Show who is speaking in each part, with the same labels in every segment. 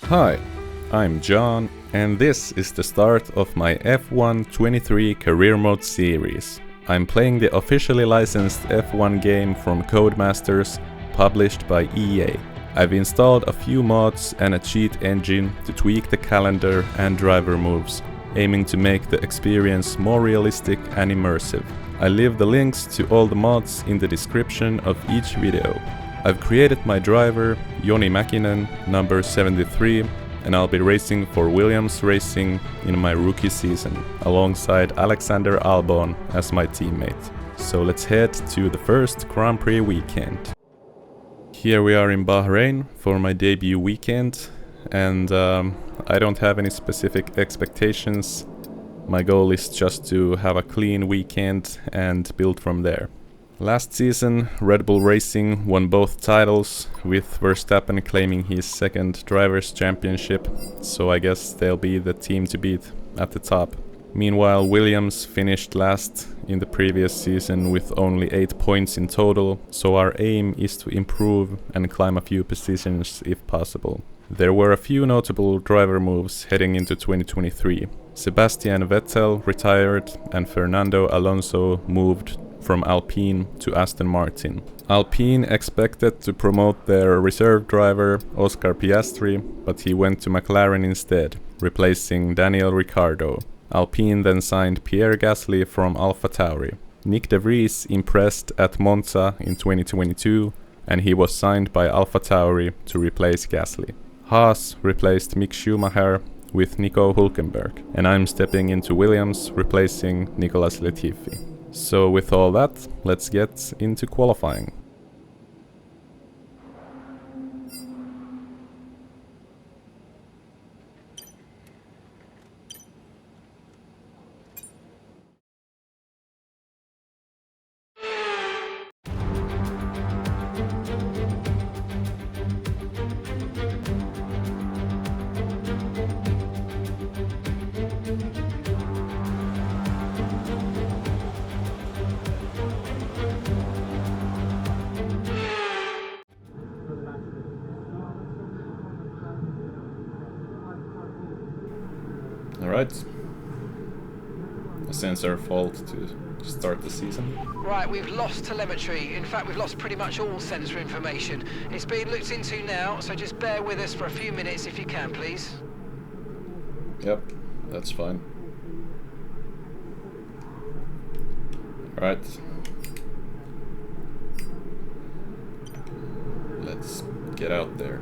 Speaker 1: Hi, I'm John, and this is the start of my F1 23 Career Mode series. I'm playing the officially licensed F1 game from Codemasters, published by EA. I've installed a few mods and a cheat engine to tweak the calendar and driver moves, aiming to make the experience more realistic and immersive. I'll leave the links to all the mods in the description of each video. I've created my driver, Joni Mäkinen, number 73, and I'll be racing for Williams Racing in my rookie season, alongside Alexander Albon as my teammate. So let's head to the first Grand Prix weekend. Here we are in Bahrain for my debut weekend, and I don't have any specific expectations. My goal is just to have a clean weekend and build from there. Last season, Red Bull Racing won both titles, with Verstappen claiming his second Drivers' Championship, so I guess they'll be the team to beat at the top. Meanwhile, Williams finished last in the previous season with only 8 points in total, so our aim is to improve and climb a few positions if possible. There were a few notable driver moves heading into 2023. Sebastian Vettel retired and Fernando Alonso moved from Alpine to Aston Martin. Alpine expected to promote their reserve driver Oscar Piastri, but he went to McLaren instead, replacing Daniel Ricciardo. Alpine then signed Pierre Gasly from AlphaTauri. Nick de Vries impressed at Monza in 2022, and he was signed by AlphaTauri to replace Gasly. Haas replaced Mick Schumacher with Nico Hülkenberg, and I'm stepping into Williams, replacing Nicolas Latifi. So with all that, let's get into qualifying. Alright, a sensor fault to start the season.
Speaker 2: Right, we've lost telemetry. In fact, we've lost pretty much all sensor information. It's being looked into now, so just bear with us for a few minutes if you can, please.
Speaker 1: Yep, that's fine. Alright. Let's get out there.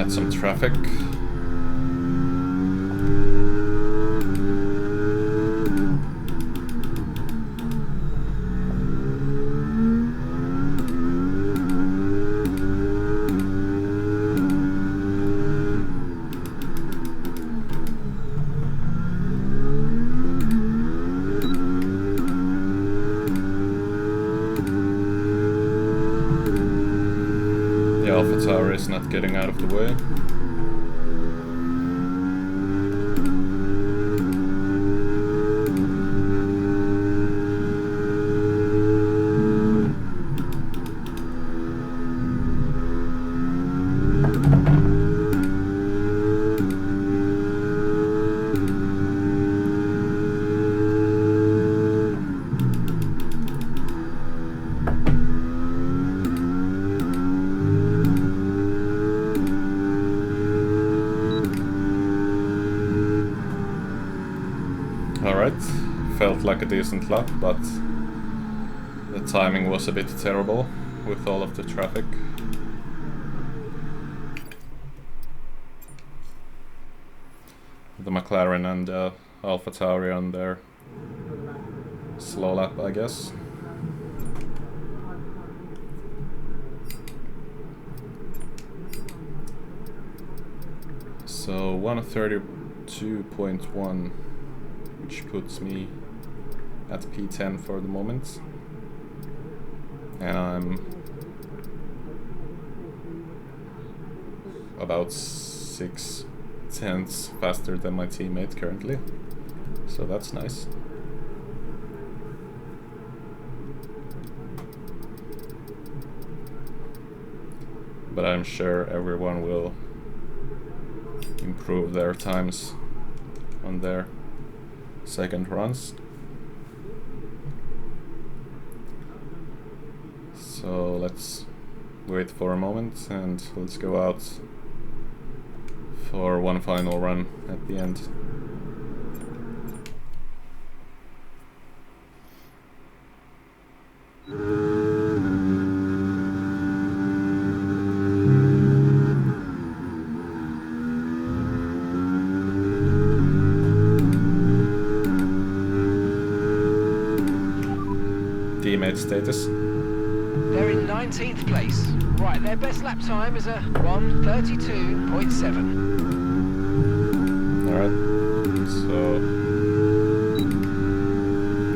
Speaker 1: Some traffic. The AlphaTauri is not getting out of the way. Alright, felt like a decent lap, but the timing was a bit terrible with all of the traffic. The McLaren and AlphaTauri on their slow lap, I guess. So 132.1, which puts me at P10 for the moment. And I'm about 6/10 faster than my teammate currently, so that's nice. But I'm sure everyone will improve their times on their second runs. So let's wait for a moment and let's go out for one final run at the end. Teammate status.
Speaker 2: They're in 19th place. Right, their best lap time is a 1:32.7.
Speaker 1: Alright, so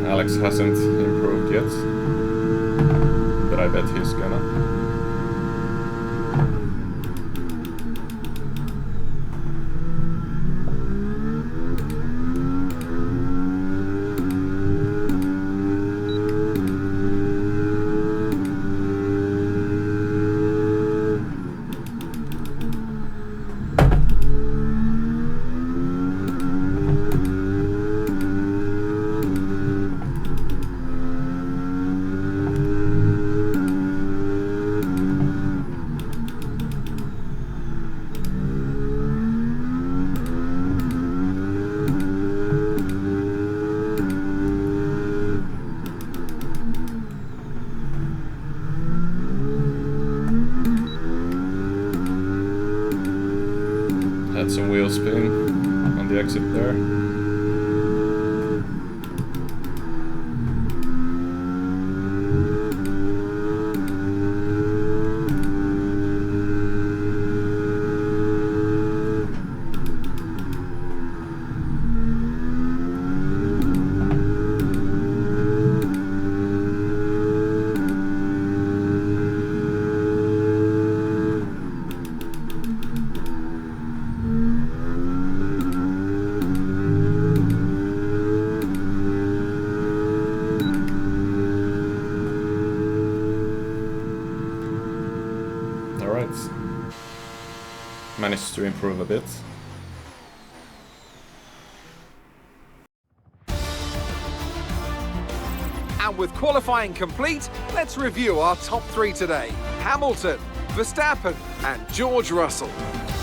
Speaker 1: Alex hasn't improved yet, but I bet he's gonna. Had some wheel spin on the exit there. Managed to improve a bit.
Speaker 3: And with qualifying complete, let's review our top three today. Hamilton, Verstappen and George Russell.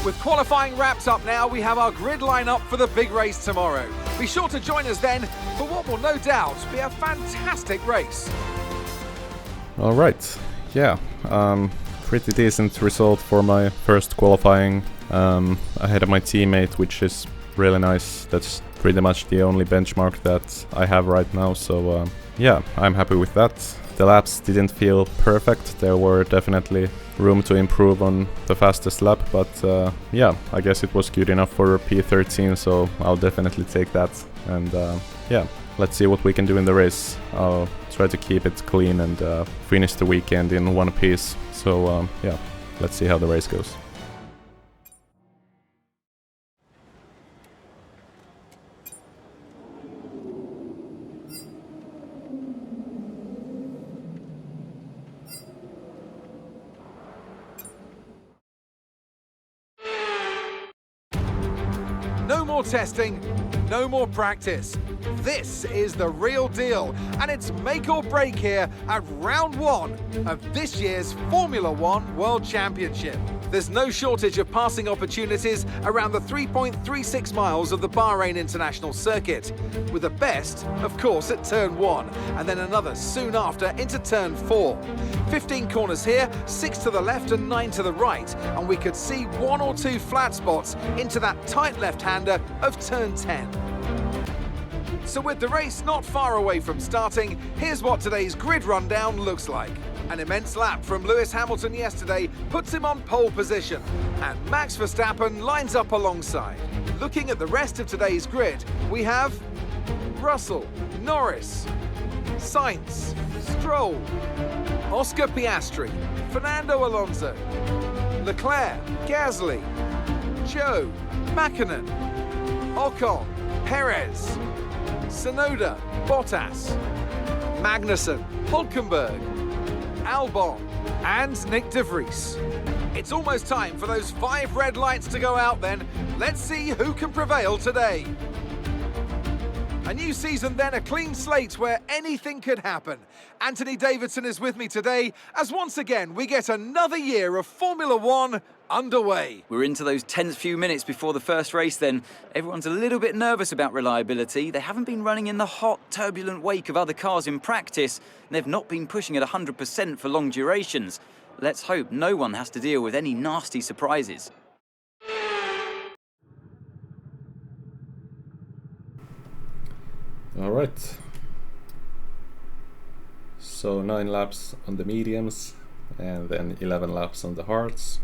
Speaker 3: With qualifying wrapped up now, we have our grid lineup for the big race tomorrow. Be sure to join us then for what will no doubt be a fantastic race.
Speaker 1: Alright, yeah, pretty decent result for my first qualifying ahead of my teammate, which is really nice. That's pretty much the only benchmark that I have right now, so yeah, I'm happy with that. The laps didn't feel perfect, there were definitely room to improve on the fastest lap, but yeah, I guess it was good enough for P13, so I'll definitely take that. And yeah, let's see what we can do in the race. I'll try to keep it clean and finish the weekend in one piece. So yeah, let's see how the race goes.
Speaker 3: No more testing, no more practice. This is the real deal, and it's make or break here at round one of this year's Formula One World Championship. There's no shortage of passing opportunities around the 3.36 miles of the Bahrain International Circuit, with the best, of course, at turn 1, and then another soon after into turn 4. 15 corners here, 6 to the left and 9 to the right, and we could see 1 or 2 flat spots into that tight left-hander of turn 10. So with the race not far away from starting, here's what today's grid rundown looks like. An immense lap from Lewis Hamilton yesterday puts him on pole position, and Max Verstappen lines up alongside. Looking at the rest of today's grid, we have Russell, Norris, Sainz, Stroll, Oscar Piastri, Fernando Alonso, Leclerc, Gasly, Joe, Mäkinen, Ocon, Perez, Tsunoda, Bottas, Magnussen, Hülkenberg, Albon, and Nick de Vries. It's almost time for those 5 red lights to go out then. Let's see who can prevail today. A new season then, a clean slate where anything could happen. Anthony Davidson is with me today as once again we get another year of Formula One underway.
Speaker 4: We're into those tense few minutes before the first race then. Everyone's a little bit nervous about reliability. They haven't been running in the hot, turbulent wake of other cars in practice, and they've not been pushing at 100% for long durations. Let's hope no one has to deal with any nasty surprises.
Speaker 1: All right. So 9 laps on the mediums and then 11 laps on the hards.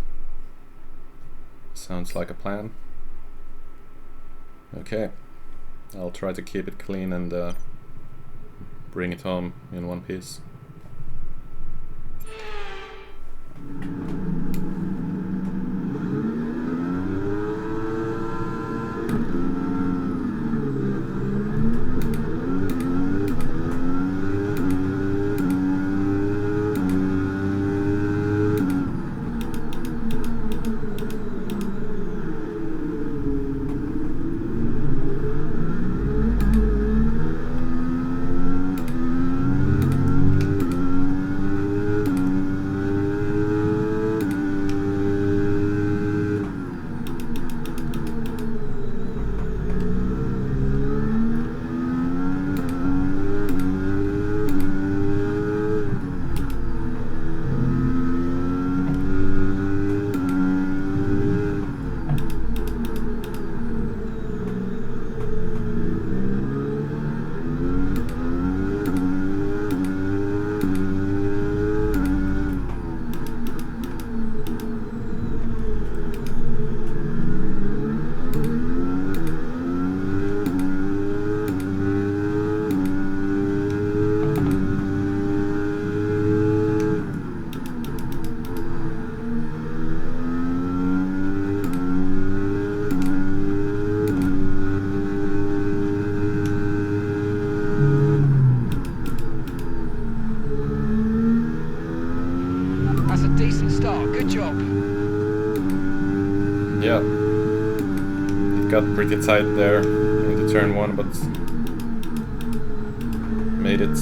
Speaker 1: Sounds like a plan. Okay, I'll try to keep it clean and bring it home in one piece. Yeah, it got pretty tight there into turn 1, but made it.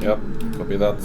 Speaker 1: Yep, copy that.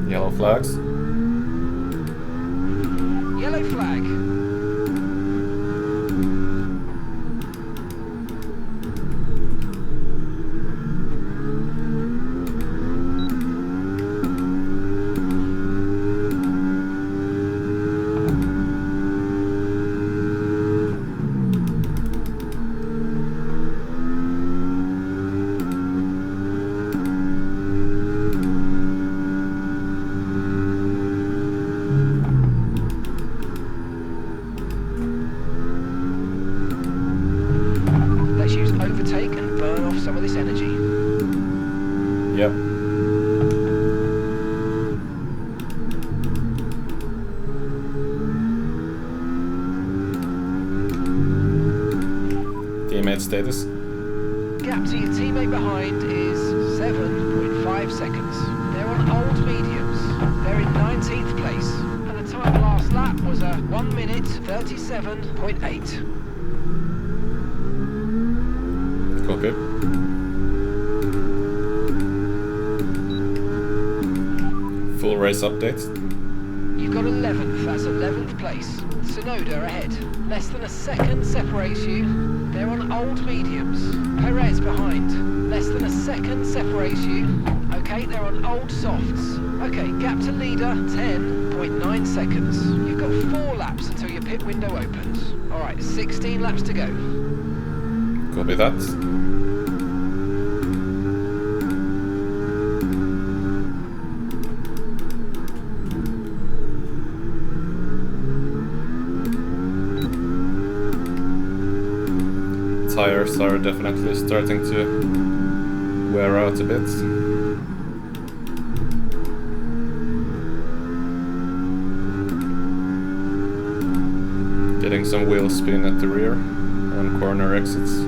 Speaker 1: Yellow flags.
Speaker 2: Yellow flag. Overtake and burn off some of this energy.
Speaker 1: Yep. Teammate status.
Speaker 2: Gap to your teammate behind is 7.5 seconds. They're on old mediums. They're in 19th place. And the time last lap was a 1 minute 37.8.
Speaker 1: Copy. Full race update.
Speaker 2: You've got 11th, that's 11th place. Sonoda ahead. Less than a second separates you. They're on old mediums. Perez behind. Less than a second separates you. Okay, they're on old softs. Okay, gap to leader, 10.9 seconds. You've got 4 laps until your pit window opens. Alright, 16 laps to go.
Speaker 1: Copy that. Tires are definitely starting to wear out a bit. Getting some wheel spin at the rear on corner exits.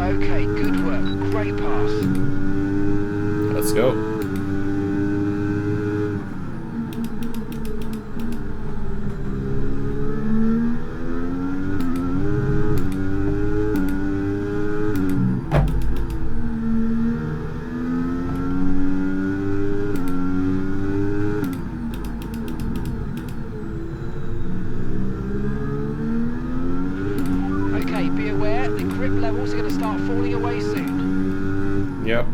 Speaker 2: Okay, good work. Great pass.
Speaker 1: Let's go.
Speaker 2: Okay, be aware, the grip levels are going to start falling away soon.
Speaker 1: Yep.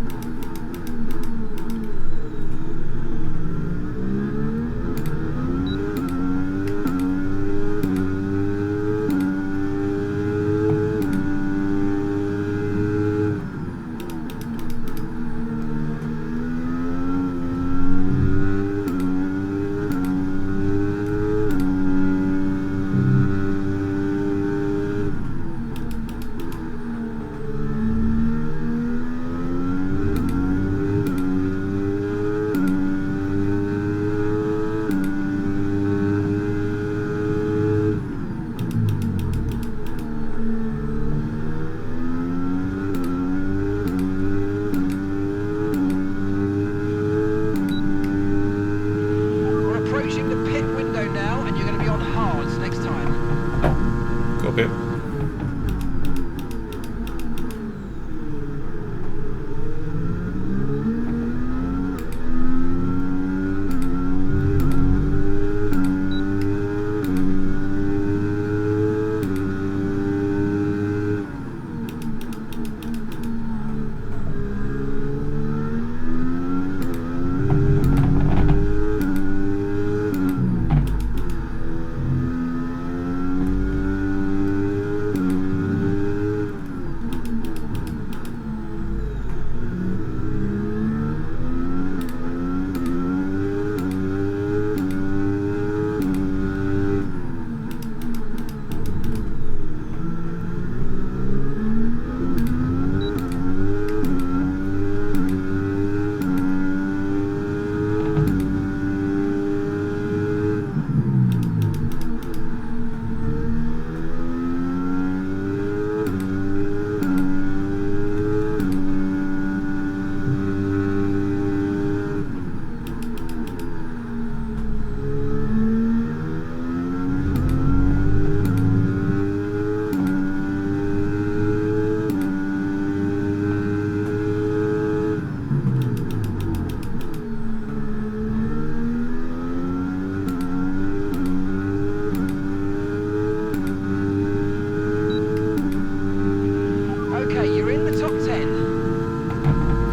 Speaker 1: Copy.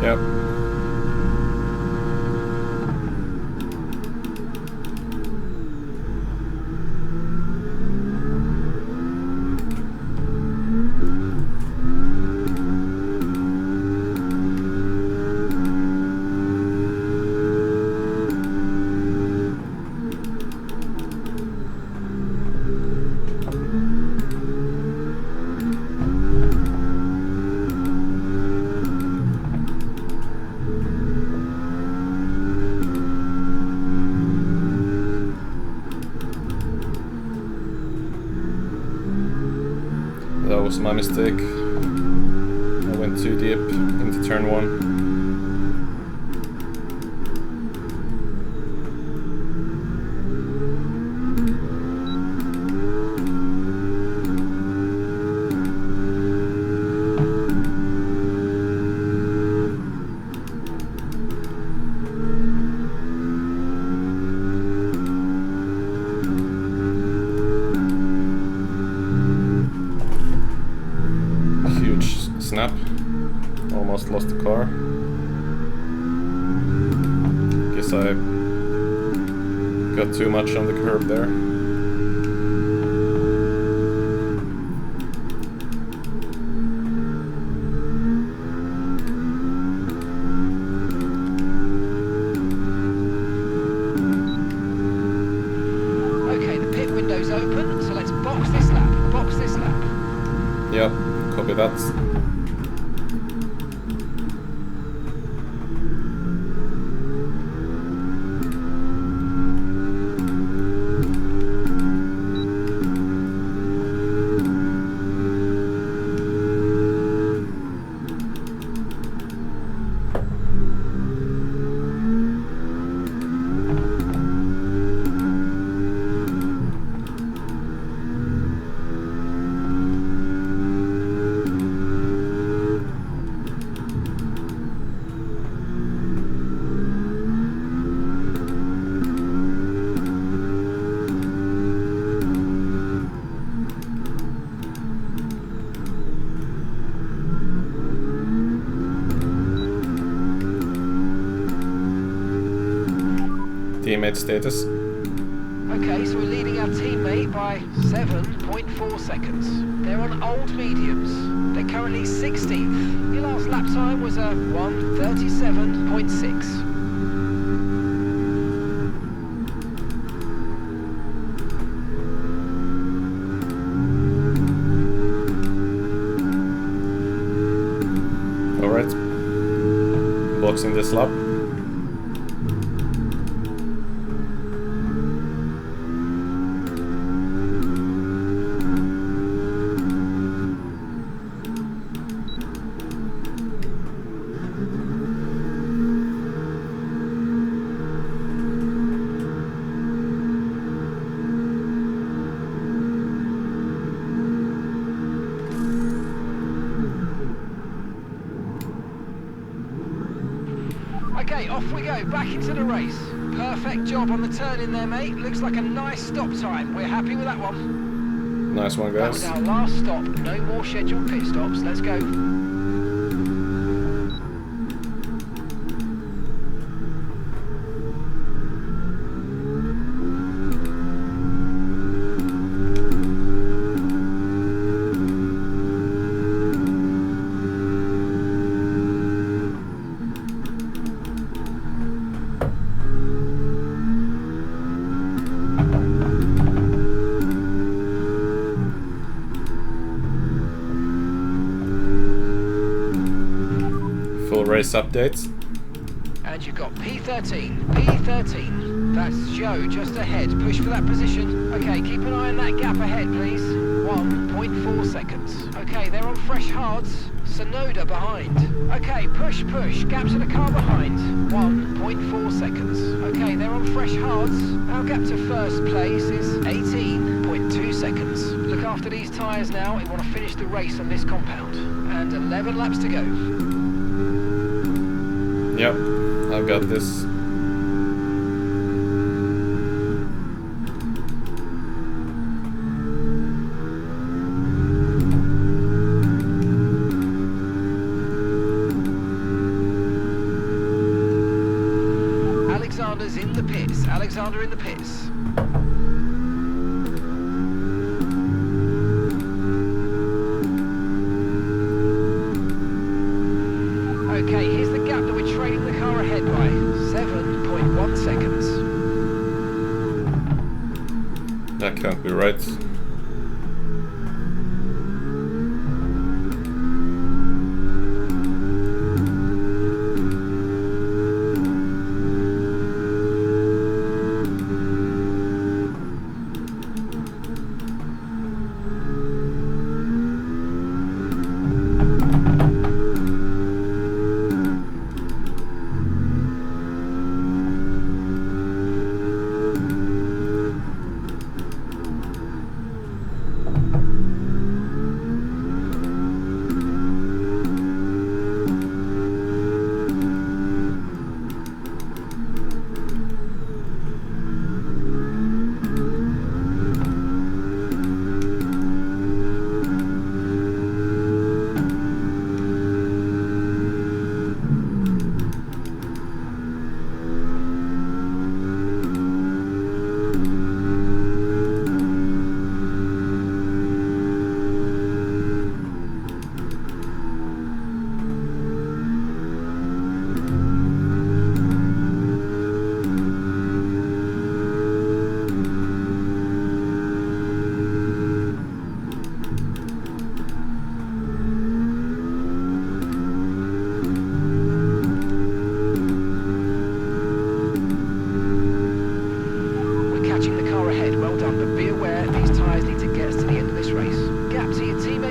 Speaker 1: Yep. That was my mistake. I went too deep into turn one. Snap. Almost lost the car. Guess I got too much on the curb there.
Speaker 2: Okay, the pit window's open, so let's box this lap. Box this lap.
Speaker 1: Yep, copy that. teammate status.
Speaker 2: Okay, so we're leading our teammate by 7.4 seconds. They're on old mediums. They're currently 16th. Your last lap time was a 1:37.6.
Speaker 1: Alright. Boxing this lap.
Speaker 2: Okay, off we go, back into the race. Perfect job on the turn in there, mate. Looks like a nice stop time. We're happy with that one.
Speaker 1: Nice one,
Speaker 2: That was
Speaker 1: guys.
Speaker 2: our last stop. No more scheduled pit stops. Let's go.
Speaker 1: Full race updates.
Speaker 2: And you've got P13. P13. That's Joe just ahead. Push for that position. Okay, keep an eye on that gap ahead, please. 1.4 seconds. Okay, they're on fresh hards. Sonoda behind. Okay, push, push. Gap to the car behind. 1.4 seconds. Okay, they're on fresh hards. Our gap to first place is 18.2 seconds. Look after these tyres now. We want to finish the race on this compound. And 11 laps to go.
Speaker 1: Yep, I've got this.
Speaker 2: Alexander's in the pits. Alexander in the pits. Okay, here's the gap that we're trailing the car ahead by. 7.1 seconds.
Speaker 1: That can't be right.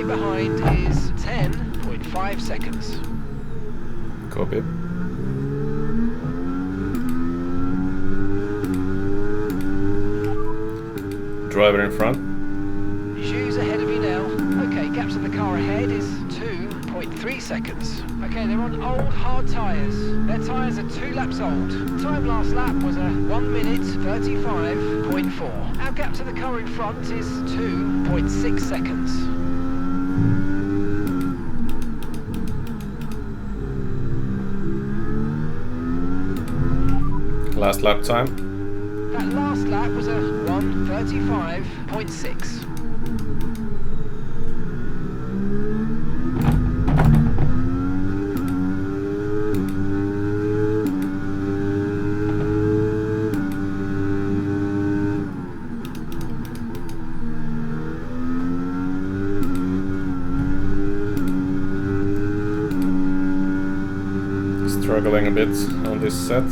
Speaker 1: behind is 10.5 seconds. Copy. Driver in front.
Speaker 2: Shoes ahead of you now. Okay, gap to the car ahead is 2.3 seconds. Okay, they're on old hard tyres. Their tyres are 2 laps old. Time last lap was a 1 minute 35.4. Our gap to the car in front is 2.6 seconds.
Speaker 1: Last lap time.
Speaker 2: That last lap was a 1:35.6.
Speaker 1: Struggling a bit on this set.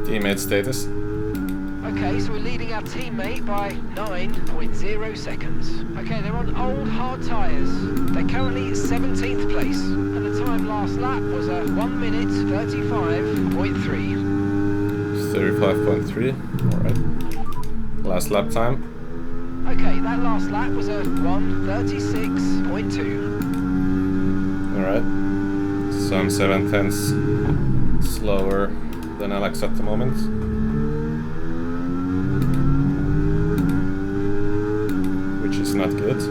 Speaker 1: Teammate status.
Speaker 2: Okay, so we're leading our teammate by 9.0 seconds. Okay, they're on old hard tyres. They're currently 17th place, and the time last lap was a 1:35.3.
Speaker 1: 35.3. Alright. Last lap time.
Speaker 2: Okay, that last lap was a 1:36.2.
Speaker 1: Alright. So I'm 7/10 slower than Alex at the moment. Which is not good.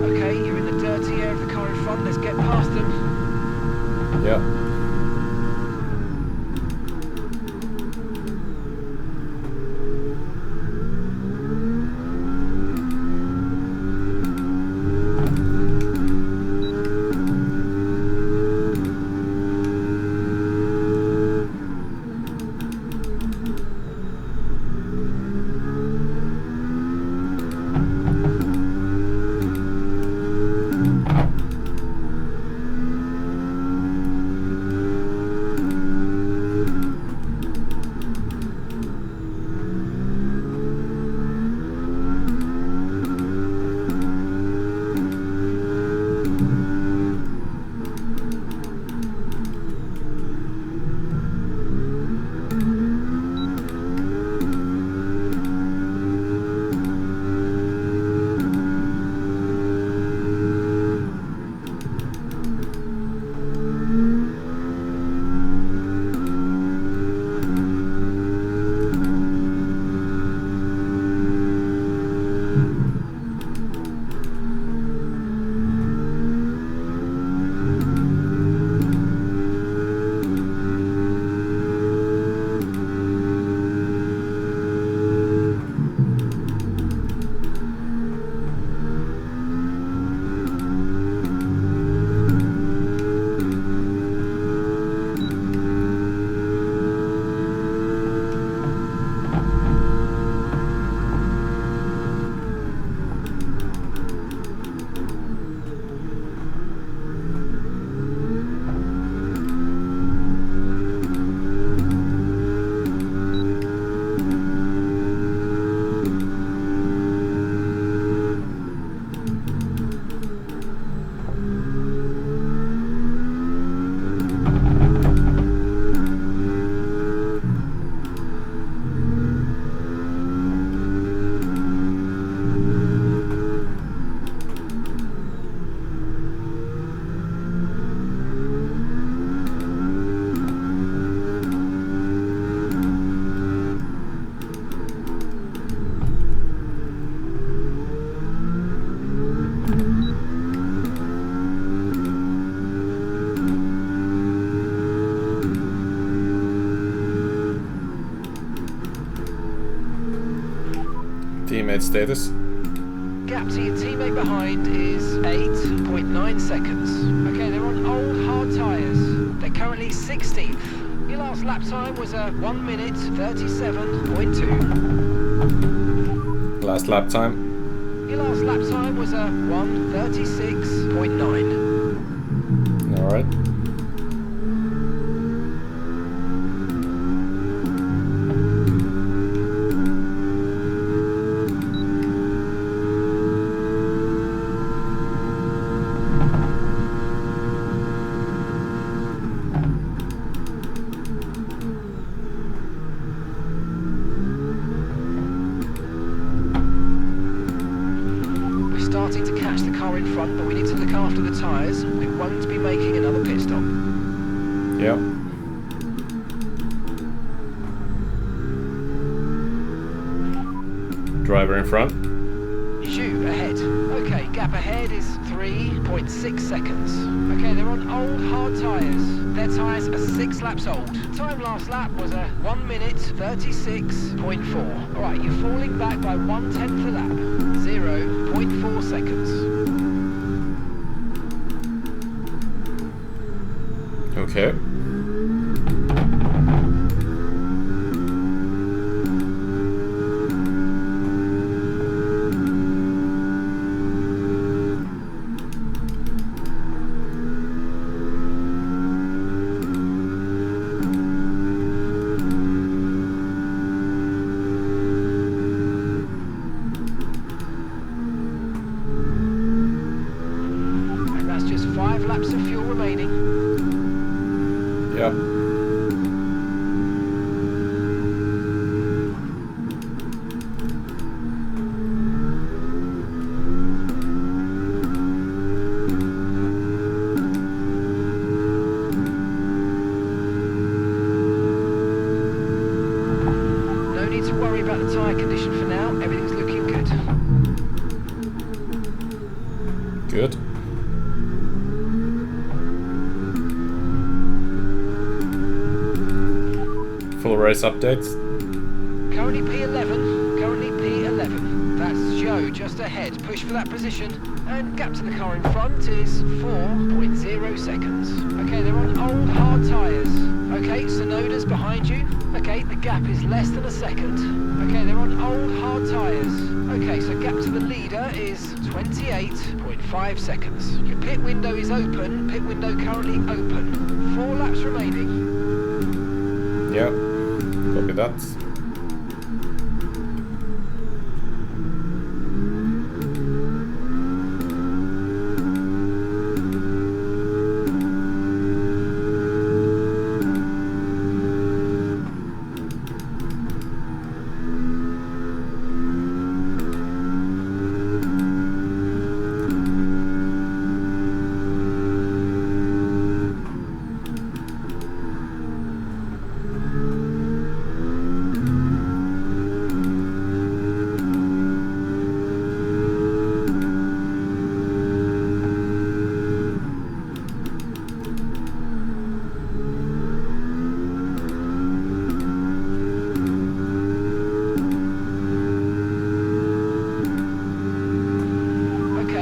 Speaker 2: Okay, you're in the dirty air of the car in front. Let's get past them.
Speaker 1: Yeah. teammate status.
Speaker 2: Gap to your teammate behind is 8.9 seconds. Okay, they're on old hard tyres. They're currently 16th. Your last lap time was a 1 minute 37.2.
Speaker 1: Last lap time.
Speaker 2: Your last lap time was a 1:36.9.
Speaker 1: Alright.
Speaker 2: Starting to catch the car in front, but we need to look after the tyres. We won't be making another pit stop.
Speaker 1: Yep. Driver in front.
Speaker 2: Zhu ahead. Okay, gap ahead is 3.6 seconds. Okay, they're on old hard tyres. Their tyres are 6 laps old. Time last lap was a 1 minute 36.4. Alright, you're falling back by 1/10 a lap. 0.4 seconds.
Speaker 1: Okay.
Speaker 2: And that's just 5 laps of fuel remaining.
Speaker 1: Yep.
Speaker 2: No need to worry about the tyre condition for now. Everything's looking good.
Speaker 1: Good. Full race updates.
Speaker 2: Currently P11, currently P11. That's Joe just ahead. Push for that position. And gap to the car in front is 4.0 seconds. Okay, they're on old hard tyres. Okay, Sonoda's behind you. Okay, the gap is less than a second. Okay, they're on old hard tyres. Okay, so gap to the leader is 28.5 seconds. Your pit window is open. Pit window currently open. 4 laps remaining.
Speaker 1: Yep. Copy that.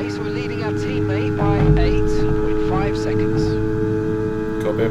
Speaker 2: So we're leading our teammate by 8.5 seconds.
Speaker 1: Copy.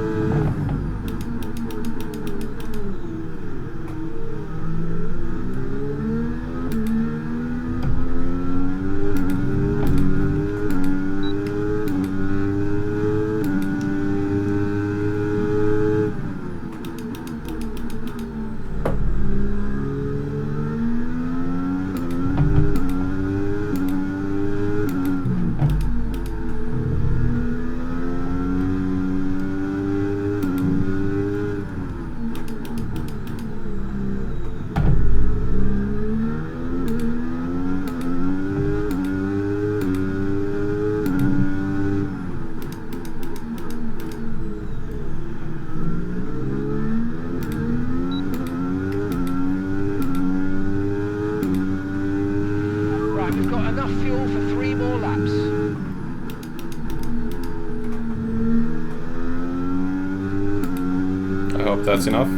Speaker 2: We've got enough fuel for 3 more laps.
Speaker 1: I hope that's enough.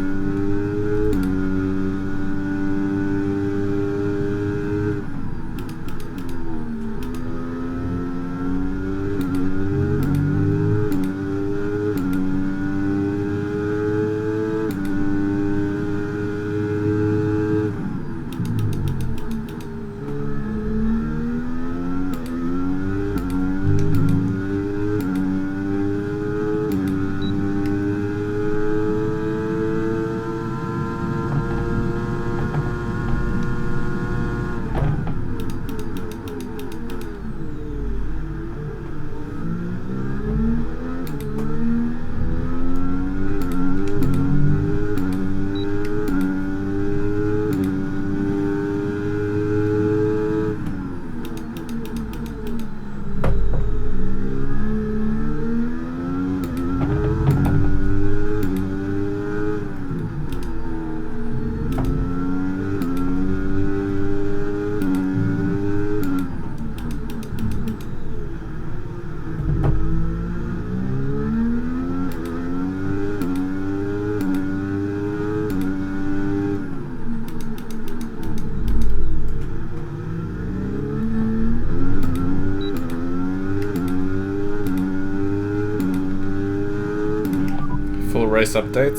Speaker 1: race update.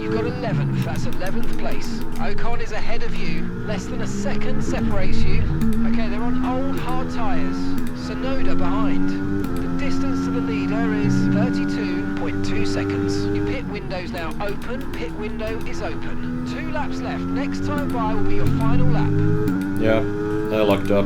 Speaker 2: You've got 11th, that's 11th place. Ocon is ahead of you, less than a second separates you. Okay, they're on old hard tyres. Sonoda behind. The distance to the leader is 32.2 seconds. Your pit window's now open, pit window is open. 2 laps left, next time by will be your final lap.
Speaker 1: Yeah, I locked up.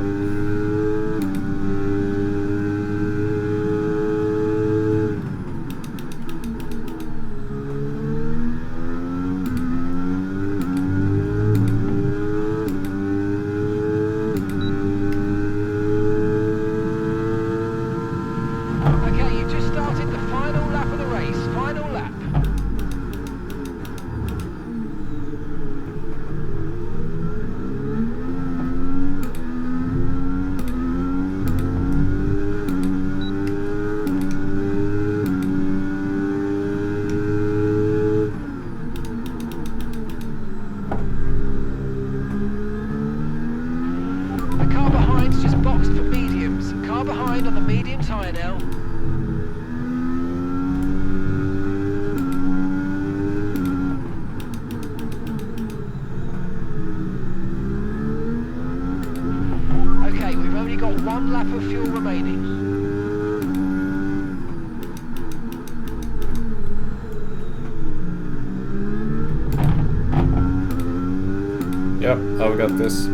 Speaker 1: Yep, I've got this.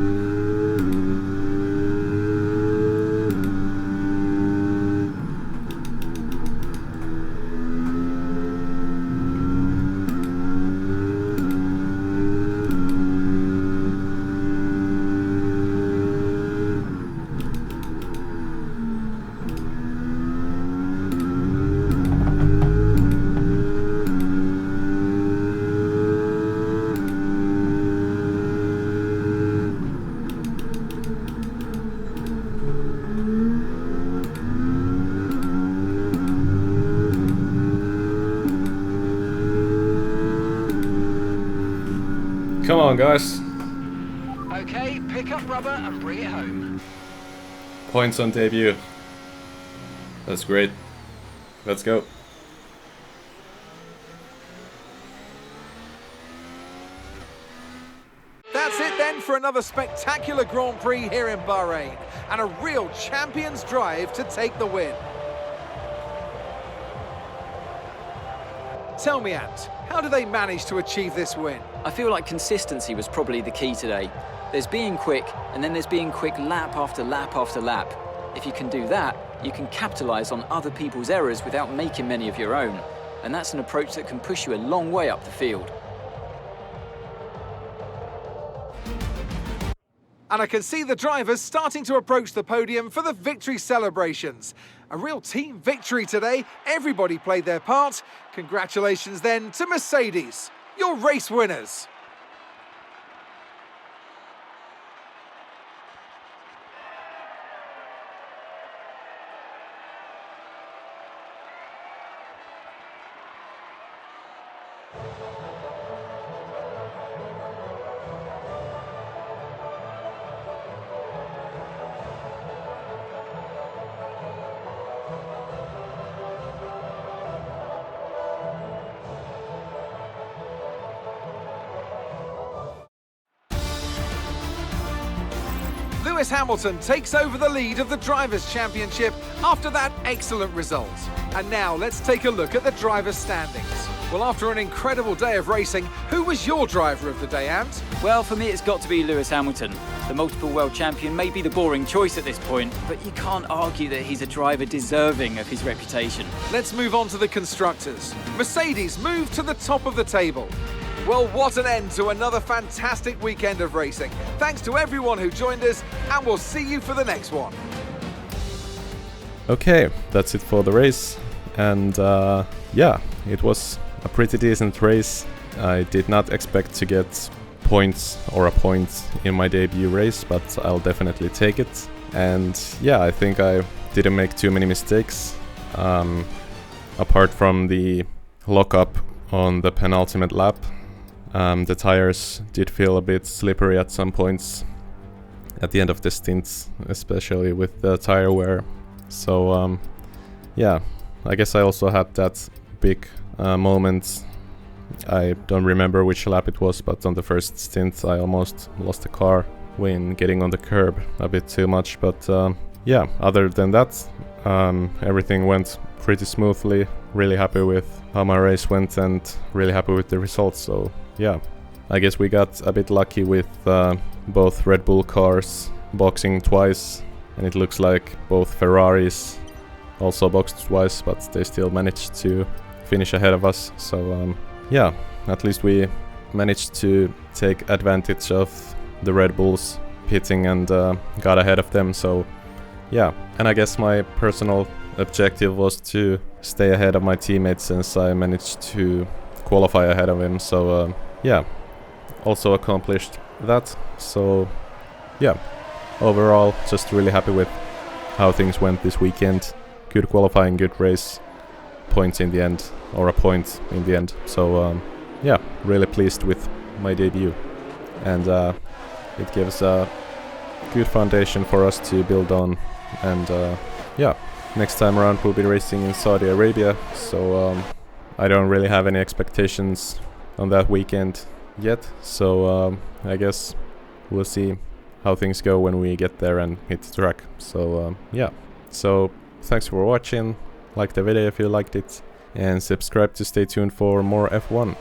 Speaker 1: Come on, guys.
Speaker 2: Okay, pick up rubber and bring it home.
Speaker 1: Points on debut. That's great. Let's go.
Speaker 3: That's it then for another spectacular Grand Prix here in Bahrain, and a real champion's drive to take the win. Tell me, Ant, how do they manage to achieve this win?
Speaker 4: I feel like consistency was probably the key today. There's being quick, and then there's being quick lap after lap after lap. If you can do that, you can capitalise on other people's errors without making many of your own. And that's an approach that can push you a long way up the field.
Speaker 3: And I can see the drivers starting to approach the podium for the victory celebrations. A real team victory today. Everybody played their part. Congratulations then to Mercedes, your race winners. Lewis Hamilton takes over the lead of the Drivers' Championship after that excellent result. And now let's take a look at the drivers' standings. Well, after an incredible day of racing, who was your driver of the day, Ant?
Speaker 4: Well, for me it's got to be Lewis Hamilton. The multiple world champion may be the boring choice at this point, but you can't argue that he's a driver deserving of his reputation.
Speaker 3: Let's move on to the constructors. Mercedes moved to the top of the table. Well, what an end to another fantastic weekend of racing. Thanks to everyone who joined us, and we'll see you for the next one.
Speaker 1: Okay, that's it for the race. And yeah, it was a pretty decent race. I did not expect to get points or a point in my debut race, but I'll definitely take it. And yeah, I think I didn't make too many mistakes. Apart from the lockup on the penultimate lap. The tires did feel a bit slippery at some points at the end of the stint, especially with the tire wear. So yeah, I guess I also had that big moment. I don't remember which lap it was, but on the first stint I almost lost the car when getting on the curb a bit too much. But yeah, other than that, everything went pretty smoothly. Really happy with how my race went and really happy with the results. So yeah, I guess we got a bit lucky with both Red Bull cars boxing twice, and it looks like both Ferraris also boxed twice, but they still managed to finish ahead of us. So yeah, at least we managed to take advantage of the Red Bulls pitting and got ahead of them. So yeah, and I guess my personal objective was to stay ahead of my teammate since I managed to qualify ahead of him. So yeah, also accomplished that. So yeah, overall just really happy with how things went this weekend. Good qualifying, good race, points in the end, or a point in the end. So yeah, really pleased with my debut, and it gives a good foundation for us to build on. And yeah, next time around we'll be racing in Saudi Arabia, so I don't really have any expectations on that weekend yet. So I guess we'll see how things go when we get there and hit the track. So yeah, so thanks for watching, like the video if you liked it, and subscribe to stay tuned for more F1.